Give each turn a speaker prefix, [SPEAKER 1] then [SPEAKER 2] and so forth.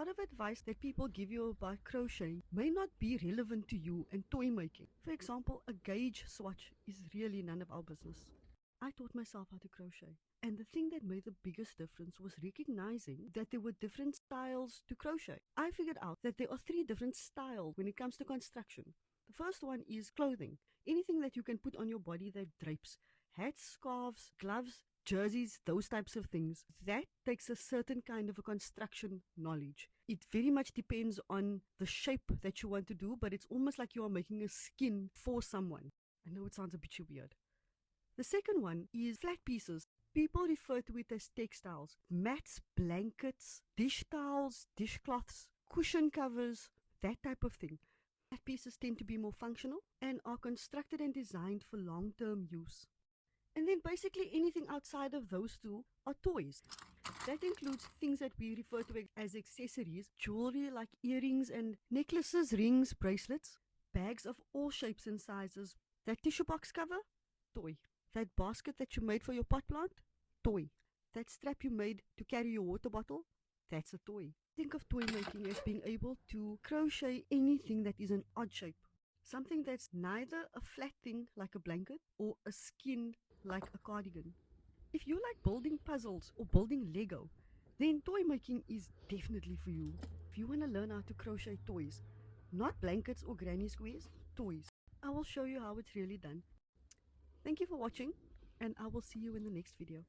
[SPEAKER 1] lot of advice that people give you about crocheting may not be relevant to you and toy making. For example, a gauge swatch is really none of our business. I taught myself how to crochet, and the thing that made the biggest difference was recognizing that there were different styles to crochet. I figured out that there are 3 different styles when it comes to construction. The first one is clothing. Anything that you can put on your body that drapes. Hats, scarves, gloves, jerseys, those types of things. That takes a certain kind of a construction knowledge. It very much depends on the shape that you want to do, but it's almost like you are making a skin for someone. I know it sounds a bit weird. The second one is flat pieces. People refer to it as textiles. Mats, blankets, dish towels, dishcloths, cushion covers, that type of thing. Flat pieces tend to be more functional and are constructed and designed for long-term use. And then basically anything outside of those 2 are toys. That includes things that we refer to as accessories, jewelry like earrings and necklaces, rings, bracelets, bags of all shapes and sizes. That tissue box cover, toy. That basket that you made for your pot plant, toy. That strap you made to carry your water bottle, that's a toy. Think of toy making as being able to crochet anything that is an odd shape. Something that's neither a flat thing like a blanket or a skin like a cardigan. If you like building puzzles or building Lego, then toy making is definitely for you. If you want to learn how to crochet toys, not blankets or granny squares, toys, I will show you how it's really done. Thank you for watching, and I will see you in the next video.